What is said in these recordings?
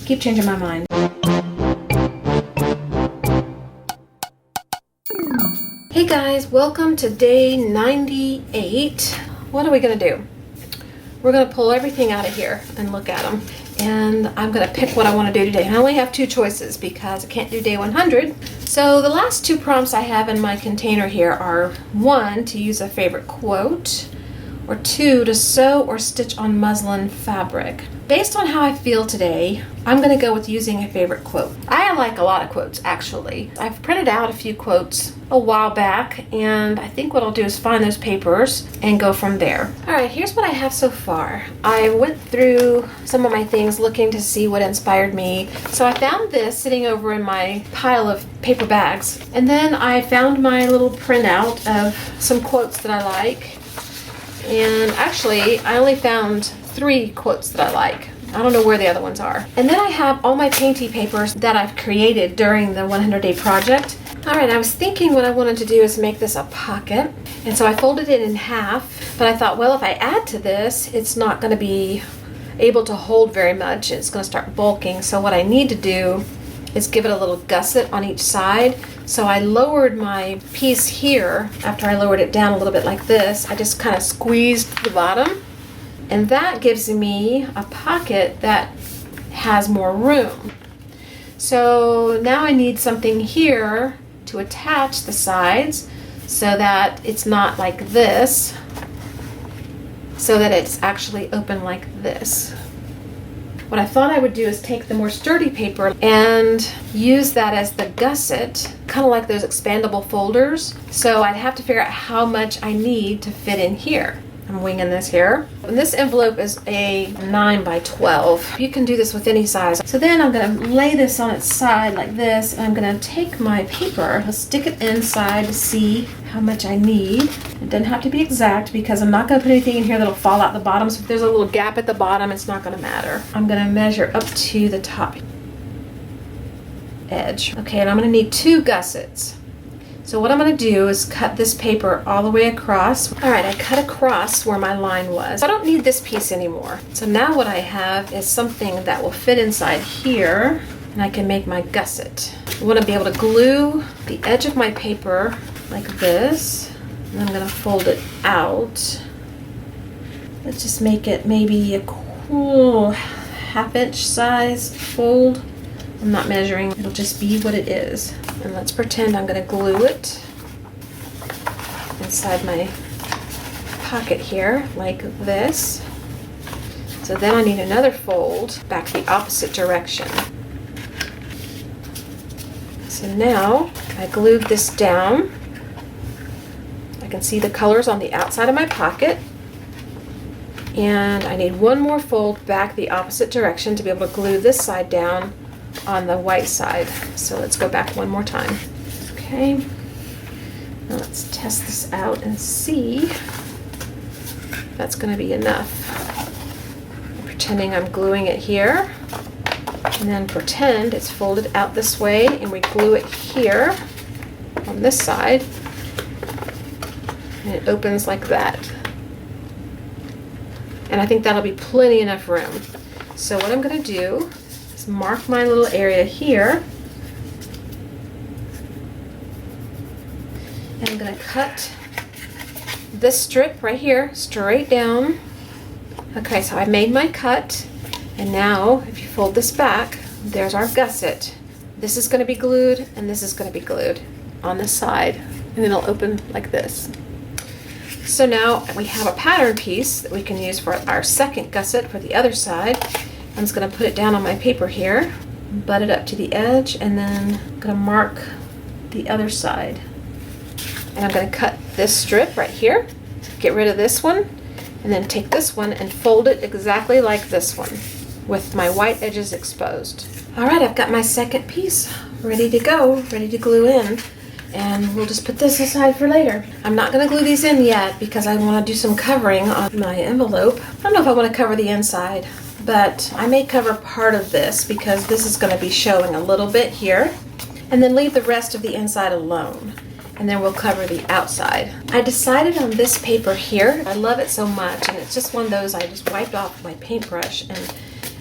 Keep changing my mind. Hey guys, welcome to day 98. What are we gonna do? We're gonna pull everything out of here and look at them. And I'm gonna pick what I wanna do today. I only have two choices because I can't do day 100. So the last two prompts I have in my container here are 1, to use a favorite quote, or 2, to sew or stitch on muslin fabric. Based on how I feel today, I'm gonna go with using a favorite quote. I like a lot of quotes, actually. I've printed out a few quotes a while back, and I think what I'll do is find those papers and go from there. All right, here's what I have so far. I went through some of my things looking to see what inspired me. So I found this sitting over in my pile of paper bags. And then I found my little printout of some quotes that I like. And actually, I only found 3 quotes that I like. I don't know where the other ones are. And then I have all my painty papers that I've created during the 100-day project. All right, I was thinking what I wanted to do is make this a pocket. And so I folded it in half, but I thought, well, if I add to this, it's not gonna be able to hold very much. It's gonna start bulking. So what I need to do is give it a little gusset on each side. So I lowered my piece here. After I lowered it down a little bit like this, I just kind of squeezed the bottom. And that gives me a pocket that has more room. So now I need something here to attach the sides so that it's not like this, so that it's actually open like this. What I thought I would do is take the more sturdy paper and use that as the gusset, kind of like those expandable folders. So I'd have to figure out how much I need to fit in here. I'm winging this here. And this envelope is a 9 by 12. You can do this with any size. So then I'm gonna lay this on its side like this, and I'm gonna take my paper, I'll stick it inside to see how much I need. It doesn't have to be exact because I'm not gonna put anything in here that'll fall out the bottom. So if there's a little gap at the bottom, it's not gonna matter. I'm gonna measure up to the top edge. Okay, and I'm gonna need 2 gussets. So what I'm going to do is cut this paper all the way across. All right, I cut across where my line was. I don't need this piece anymore. So now what I have is something that will fit inside here, and I can make my gusset. I want to be able to glue the edge of my paper like this, and I'm going to fold it out. Let's just make it maybe a cool 1/2 inch size fold. I'm not measuring, it'll just be what it is. And let's pretend I'm gonna glue it inside my pocket here, like this. So then I need another fold back the opposite direction. So now I glued this down. I can see the colors on the outside of my pocket. And I need one more fold back the opposite direction to be able to glue this side down on the white side. So let's go back one more time. Okay, now let's test this out and see if that's going to be enough. I'm pretending I'm gluing it here, and then pretend it's folded out this way, and we glue it here on this side, and it opens like that. And I think that'll be plenty enough room. So what I'm going to do, mark my little area here, and I'm going to cut this strip right here straight down. Okay, so I made my cut, and now if you fold this back, there's our gusset. This is going to be glued, and this is going to be glued on the side, and then it'll open like this. So now we have a pattern piece that we can use for our second gusset for the other side. I'm just going to put it down on my paper here, butt it up to the edge, and then I'm going to mark the other side. And I'm going to cut this strip right here, get rid of this one, and then take this one and fold it exactly like this one with my white edges exposed. All right, I've got my second piece ready to go, ready to glue in. And we'll just put this aside for later. I'm not going to glue these in yet because I want to do some covering on my envelope. I don't know if I want to cover the inside, but I may cover part of this because this is going to be showing a little bit here, and then leave the rest of the inside alone. And then we'll cover the outside. I decided on this paper here. I love it so much, and it's just one of those I just wiped off with my paintbrush, and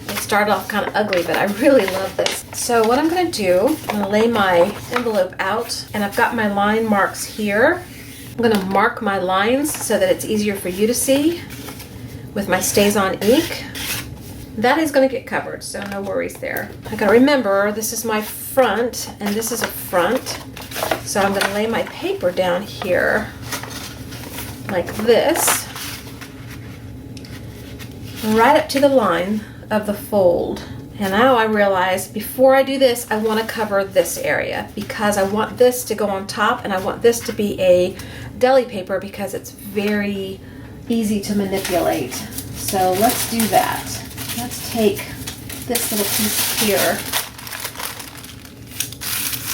it's started off kind of ugly, but I really love this. So what I'm going to do, I'm going to lay my envelope out, and I've got my line marks here. I'm going to mark my lines so that it's easier for you to see with my Stays On ink. That is going to get covered, so no worries there. I got to remember, this is my front, and this is a front. So I'm going to lay my paper down here like this, right up to the line of the fold. And now I realize before I do this, I want to cover this area because I want this to go on top, and I want this to be a deli paper because it's very easy to manipulate. So let's do that. Let's take this little piece here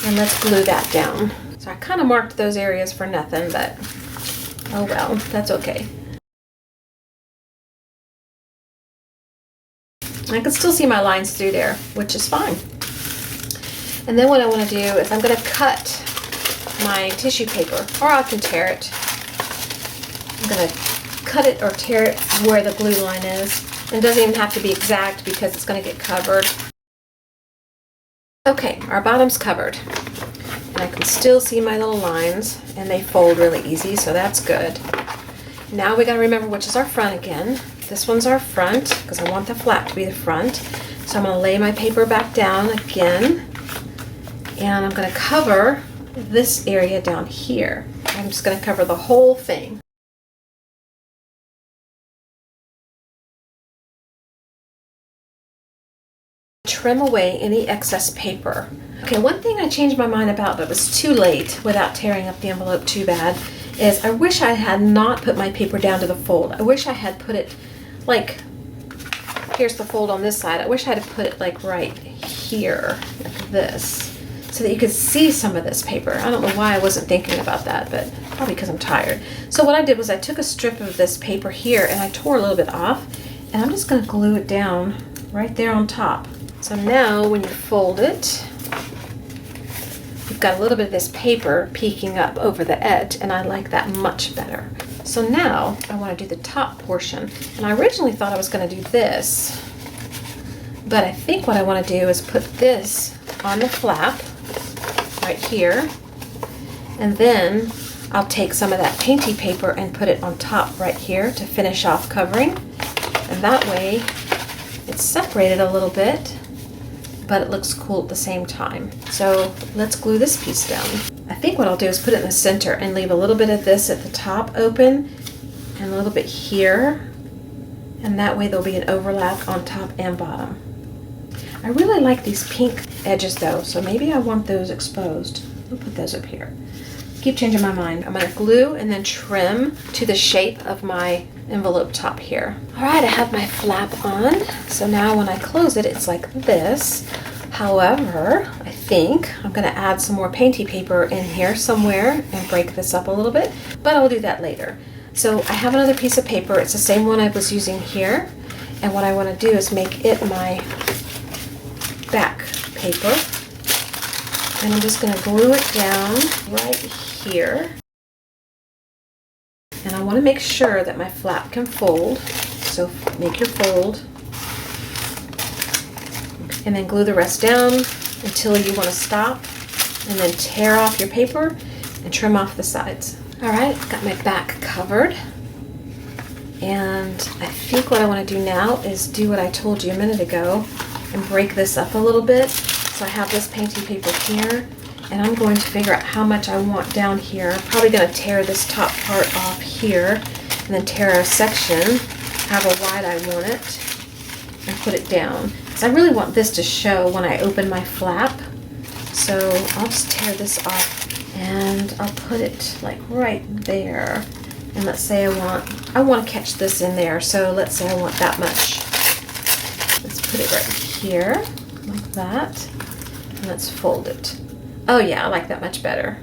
and let's glue that down. So I kind of marked those areas for nothing, but oh well, that's okay. I can still see my lines through there, which is fine. And then what I want to do is I'm going to cut my tissue paper, or I can tear it. I'm going to cut it or tear it where the glue line is. It doesn't even have to be exact because it's going to get covered. Okay, our bottom's covered. And I can still see my little lines, and they fold really easy, so that's good. Now we got to remember which is our front again. This one's our front because I want the flap to be the front. So I'm going to lay my paper back down again, and I'm going to cover this area down here. I'm just going to cover the whole thing. Trim away any excess paper. Okay, one thing I changed my mind about, but was too late without tearing up the envelope too bad, is I wish I had not put my paper down to the fold. I wish I had put it like, here's the fold on this side. I wish I had put it like right here, like this, so that you could see some of this paper. I don't know why I wasn't thinking about that, but probably because I'm tired. So what I did was I took a strip of this paper here and I tore a little bit off, and I'm just going to glue it down right there on top. So now when you fold it, you've got a little bit of this paper peeking up over the edge, and I like that much better. So now I want to do the top portion, and I originally thought I was going to do this, but I think what I want to do is put this on the flap right here, and then I'll take some of that painty paper and put it on top right here to finish off covering, and that way it's separated a little bit, but it looks cool at the same time. So let's glue this piece down. I think what I'll do is put it in the center and leave a little bit of this at the top open and a little bit here, and that way there'll be an overlap on top and bottom. I really like these pink edges though, so maybe I want those exposed. I'll put those up here. Keep changing my mind. I'm going to glue and then trim to the shape of my envelope top here. All right, I have my flap on. So now when I close it, it's like this. However, I think I'm going to add some more painty paper in here somewhere and break this up a little bit, but I'll do that later. So I have another piece of paper. It's the same one I was using here. And what I want to do is make it my back paper. And I'm just going to glue it down right here. And I want to make sure that my flap can fold. So make your fold. And then glue the rest down until you want to stop. And then tear off your paper and trim off the sides. Alright, got my back covered. And I think what I want to do now is do what I told you a minute ago and break this up a little bit. So I have this painty paper here, and I'm going to figure out how much I want down here. I'm probably going to tear this top part off here and then tear a section, however wide I want it, and put it down. So I really want this to show when I open my flap. So I'll just tear this off and I'll put it like right there. And let's say I want to catch this in there. So let's say I want that much. Let's put it right here like that. And let's fold it. Oh yeah, I like that much better.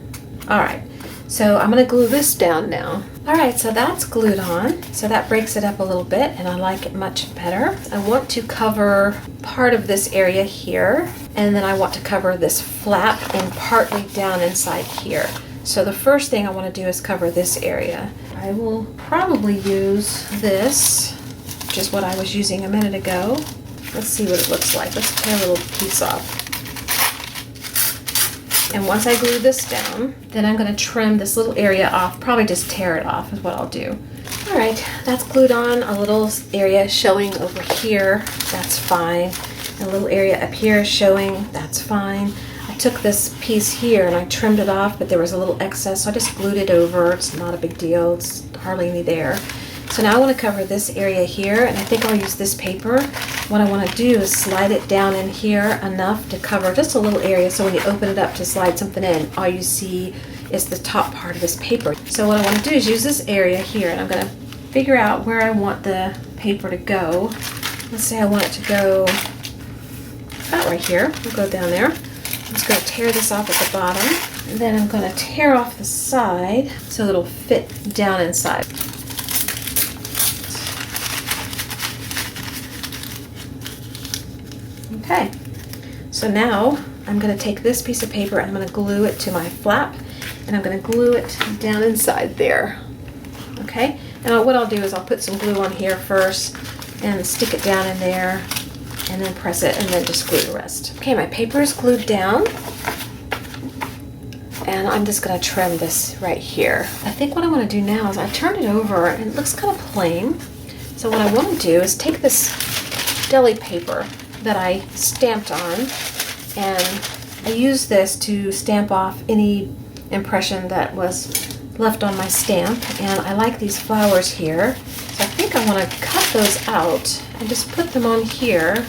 All right, so I'm gonna glue this down now. All right, so that's glued on. So that breaks it up a little bit and I like it much better. I want to cover part of this area here, and then I want to cover this flap and partly down inside here. So the first thing I want to do is cover this area. I will probably use this, which is what I was using a minute ago. Let's see what it looks like. Let's tear a little piece off. And once I glue this down, then I'm going to trim this little area off. Probably just tear it off is what I'll do. All right, that's glued on. A little area showing over here, that's fine. A little area up here showing, that's fine. I took this piece here and I trimmed it off, but there was a little excess, so I just glued it over. It's not a big deal. It's hardly any there. So now I want to cover this area here, and I think I'll use this paper. What I want to do is slide it down in here enough to cover just a little area, so when you open it up to slide something in, all you see is the top part of this paper. So what I want to do is use this area here, and I'm going to figure out where I want the paper to go. Let's say I want it to go about right here. We'll go down there. I'm just going to tear this off at the bottom, and then I'm going to tear off the side so it'll fit down inside. Okay, so now I'm going to take this piece of paper and I'm going to glue it to my flap, and I'm going to glue it down inside there. Okay, and what I'll do is I'll put some glue on here first and stick it down in there, and then press it, and then just glue the rest. Okay, my paper is glued down, and I'm just going to trim this right here. I think what I want to do now is I turn it over, and it looks kind of plain. So what I want to do is take this deli paper that I stamped on, and I use this to stamp off any impression that was left on my stamp. And I like these flowers here, so I think I want to cut those out and just put them on here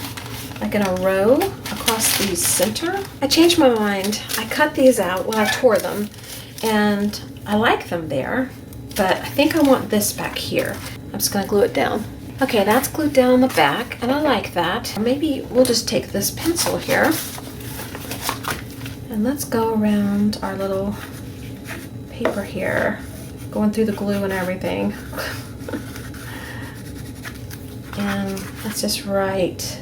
like in a row across the center. I changed my mind. I cut these out, well, I tore them, and I like them there, but I think I want this back here. I'm just going to glue it down. Okay, that's glued down on the back, and I like that. Maybe we'll just take this pencil here, and let's go around our little paper here, going through the glue and everything. And let's just write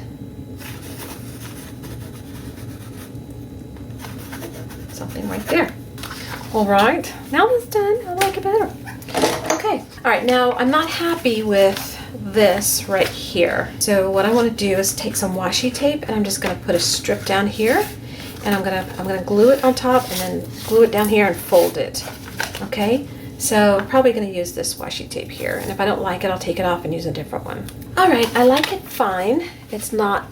something right there. All right, now that's done. I like it better. Okay, all right, now I'm not happy with this right here. So what I want to do is take some washi tape, and I'm just going to put a strip down here, and I'm gonna glue it on top, and then glue it down here and fold it. Okay, so I'm probably going to use this washi tape here, and if I don't like it, I'll take it off and use a different one. All right, I like it fine. It's not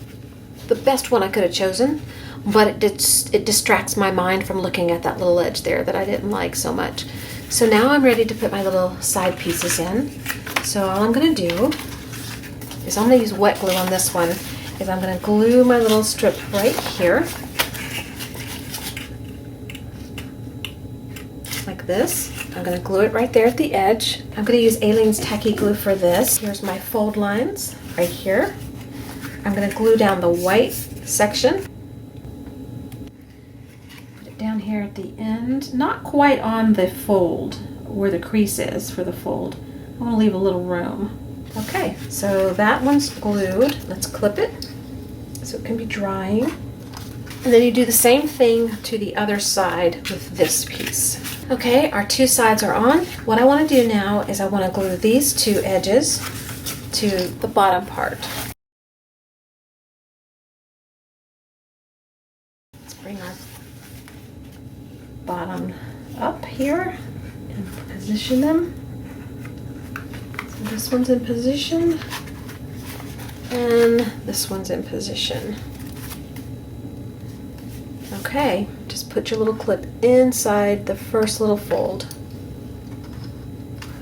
the best one I could have chosen, but it distracts my mind from looking at that little edge there that I didn't like so much. So now I'm ready to put my little side pieces in. So all I'm going to do is I'm going to use wet glue on this one. Is I'm going to glue my little strip right here, like this. I'm going to glue it right there at the edge. I'm going to use Aleene's tacky glue for this. Here's my fold lines right here. I'm going to glue down the white section. Put it down here at the end, not quite on the fold where the crease is for the fold. I want to leave a little room. Okay, so that one's glued. Let's clip it so it can be drying. And then you do the same thing to the other side with this piece. Okay, our two sides are on. What I want to do now is I want to glue these two edges to the bottom part. Let's bring our bottom up here and position them. So this one's in position, and this one's in position. Okay, just put your little clip inside the first little fold.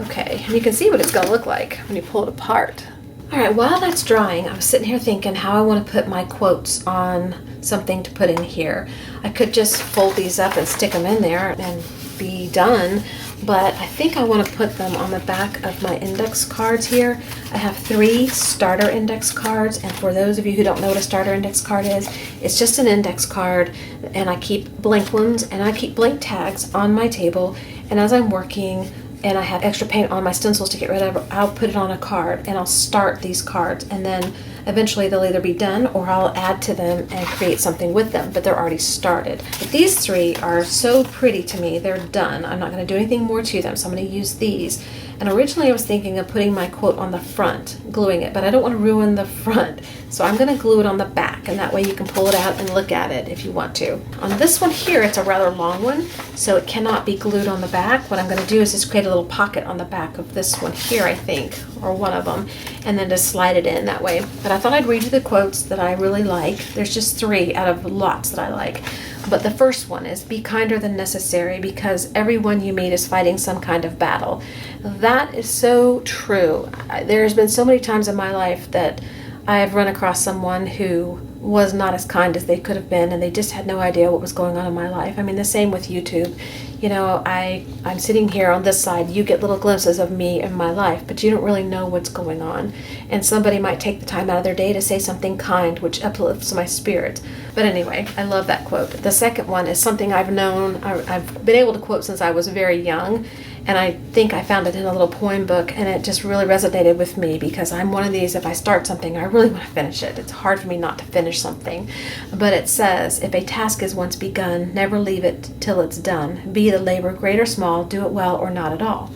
Okay, and you can see what it's going to look like when you pull it apart. All right, while that's drying, I was sitting here thinking how I want to put my quotes on something to put in here. I could just fold these up and stick them in there and be done, but I think I want to put them on the back of my index cards here. I have 3 starter index cards, and for those of you who don't know what a starter index card is, it's just an index card, and I keep blank ones and I keep blank tags on my table, and as I'm working and I have extra paint on my stencils to get rid of, I'll put it on a card and I'll start these cards, and then Eventually they'll either be done or I'll add to them and create something with them, but they're already started. But these three are so pretty to me. They're done. I'm not going to do anything more to them, so I'm going to use these. And originally I was thinking of putting my quote on the front, gluing it, but I don't want to ruin the front. So I'm going to glue it on the back, and that way you can pull it out and look at it if you want to. On this one here, it's a rather long one, so it cannot be glued on the back. What I'm going to do is just create a little pocket on the back of this one here, I think, or one of them, and then just slide it in that way. But I thought I'd read you the quotes that I really like. There's just 3 out of lots that I like. But the first one is, be kinder than necessary, because everyone you meet is fighting some kind of battle. That is so true. There's been so many times in my life that I've run across someone who was not as kind as they could have been, and they just had no idea what was going on in my life. I mean, the same with YouTube. You know, I'm sitting here on this side, you get little glimpses of me and my life, but you don't really know what's going on. And somebody might take the time out of their day to say something kind, which uplifts my spirit. But anyway, I love that quote. The second one is something I've known, I've been able to quote since I was very young, and I think I found it in a little poem book, and it just really resonated with me, because I'm one of these, if I start something, I really want to finish it. It's hard for me not to finish something. But it says, if a task is once begun, never leave it till it's done. Be the labor great or small, do it well or not at all.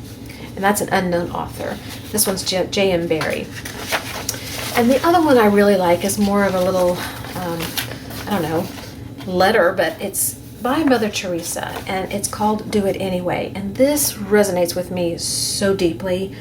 And that's an unknown author. This one's J.M. Barrie. And the other one I really like is more of a little, I don't know, letter, but it's by Mother Teresa, and it's called Do It Anyway. And this resonates with me so deeply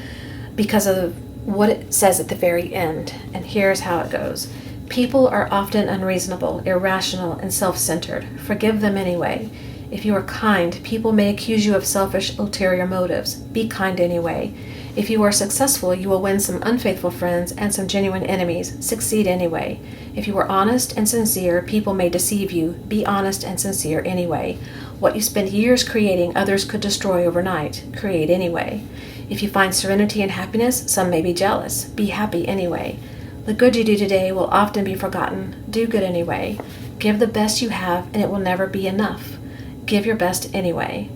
because of what it says at the very end. And here's how it goes. People are often unreasonable, irrational, and self-centered. Forgive them anyway. If you are kind, people may accuse you of selfish, ulterior motives. Be kind anyway. If you are successful, you will win some unfaithful friends and some genuine enemies. Succeed anyway. If you are honest and sincere, people may deceive you. Be honest and sincere anyway. What you spend years creating, others could destroy overnight. Create anyway. If you find serenity and happiness, some may be jealous. Be happy anyway. The good you do today will often be forgotten. Do good anyway. Give the best you have, and it will never be enough. Give your best anyway.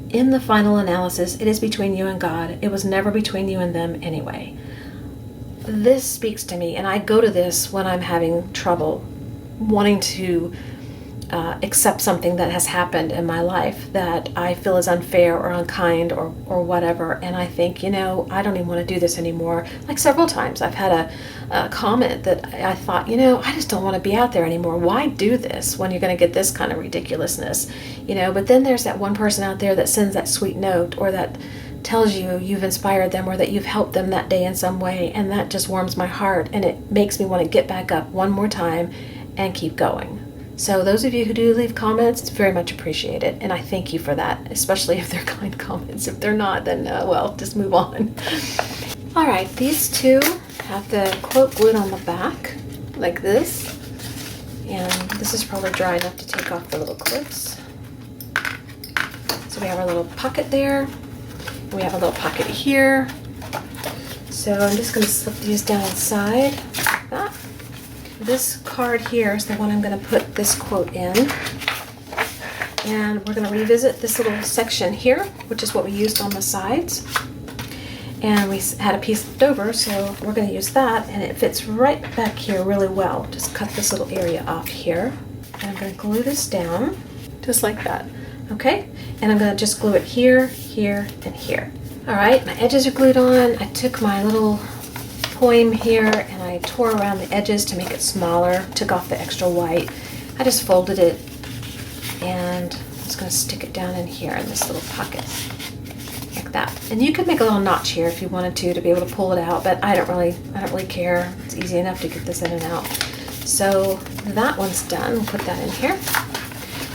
In the final analysis, it is between you and God. It was never between you and them anyway. This speaks to me, and I go to this when I'm having trouble wanting to accept something that has happened in my life that I feel is unfair or unkind or whatever. And I think, you know, I don't even want to do this anymore. Like several times I've had a comment that I thought, you know, I just don't want to be out there anymore. Why do this when you're going to get this kind of ridiculousness? You know, but then there's that one person out there that sends that sweet note, or that tells you you've inspired them, or that you've helped them that day in some way. And that just warms my heart, and it makes me want to get back up one more time and keep going. So those of you who do leave comments, it's very much appreciated, and I thank you for that, especially if they're kind comments. If they're not, then, well, just move on. All right, these two have the quote glued on the back, like this, and this is probably dry enough to take off the little clips. So we have our little pocket there, and we have a little pocket here. So I'm just going to slip these down inside, like that. This card here is the one I'm going to put this quote in, and we're going to revisit this little section here, which is what we used on the sides, and we had a piece left over, so we're going to use that, and it fits right back here really well. Just cut this little area off here, and I'm going to glue this down just like that, okay? And I'm going to just glue it here, here, and here. All right, my edges are glued on. I took my little poem here and I tore around the edges to make it smaller, took off the extra white. I just folded it, and I'm just going to stick it down in here in this little pocket like that. And you could make a little notch here if you wanted to be able to pull it out, but I don't really care. It's easy enough to get this in and out. So that one's done. We'll put that in here.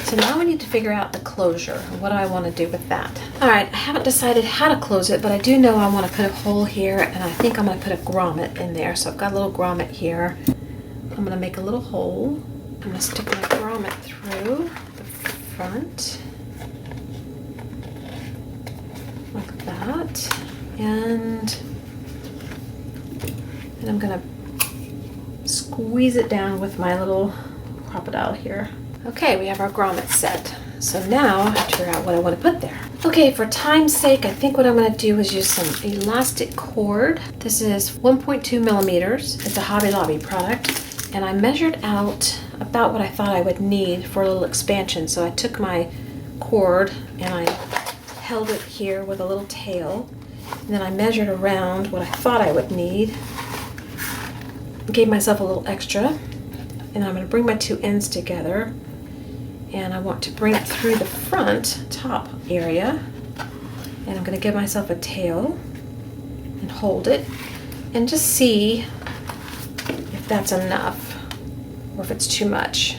So now we need to figure out the closure. What do I want to do with that? All right, I haven't decided how to close it, but I do know I want to put a hole here, and I think I'm going to put a grommet in there. So I've got a little grommet here. I'm going to make a little hole. I'm going to stick my grommet through the front, like that. And I'm going to squeeze it down with my little crocodile here. Okay, we have our grommet set. So now I have to figure out what I want to put there. Okay, for time's sake, I think what I'm going to do is use some elastic cord. This is 1.2 millimeters. It's a Hobby Lobby product. And I measured out about what I thought I would need for a little expansion. So I took my cord and I held it here with a little tail. And then I measured around what I thought I would need. Gave myself a little extra. And I'm going to bring my two ends together. And I want to bring it through the front top area. And I'm going to give myself a tail and hold it and just see if that's enough or if it's too much.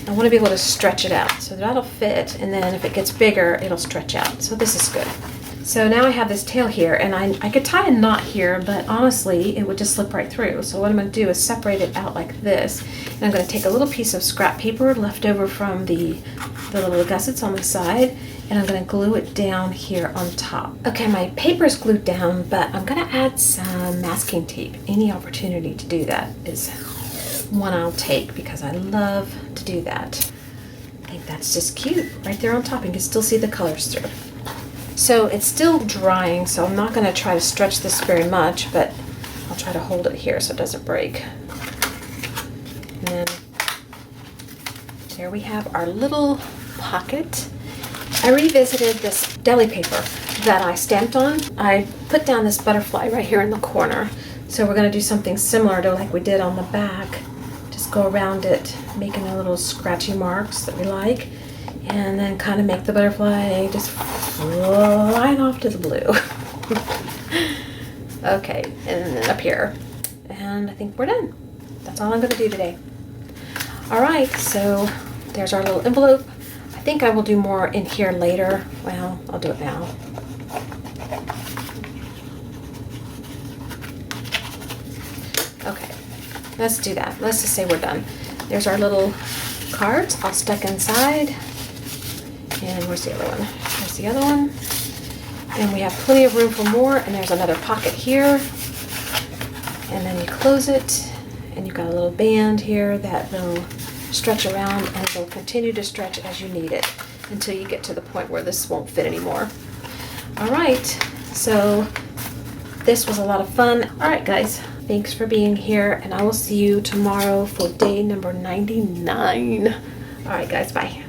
I want to be able to stretch it out, so that'll fit, and then if it gets bigger, it'll stretch out. So this is good. So now I have this tail here, and I could tie a knot here, but honestly, it would just slip right through. So what I'm going to do is separate it out like this, and I'm going to take a little piece of scrap paper left over from the little gussets on the side, and I'm going to glue it down here on top. Okay, my paper is glued down, but I'm going to add some masking tape. Any opportunity to do that is one I'll take because I love to do that. I think that's just cute right there on top. You can still see the colors through. So it's still drying, so I'm not going to try to stretch this very much, but I'll try to hold it here so it doesn't break. And then there we have our little pocket. I revisited this deli paper that I stamped on. I put down this butterfly right here in the corner. So we're going to do something similar to like we did on the back. Just go around it, making the little scratchy marks that we like. And then kind of make the butterfly just flying off to the blue. Okay, and then up here. And I think we're done. That's all I'm going to do today. Alright, so there's our little envelope. I think I will do more in here later. Well, I'll do it now. Okay, let's do that. Let's just say we're done. There's our little cards all stuck inside. And where's the other one? There's the other one. And we have plenty of room for more. And there's another pocket here. And then you close it. And you've got a little band here that will stretch around. And it will continue to stretch as you need it until you get to the point where this won't fit anymore. Alright, so this was a lot of fun. Alright guys, thanks for being here. And I will see you tomorrow for day number 99. Alright guys, bye.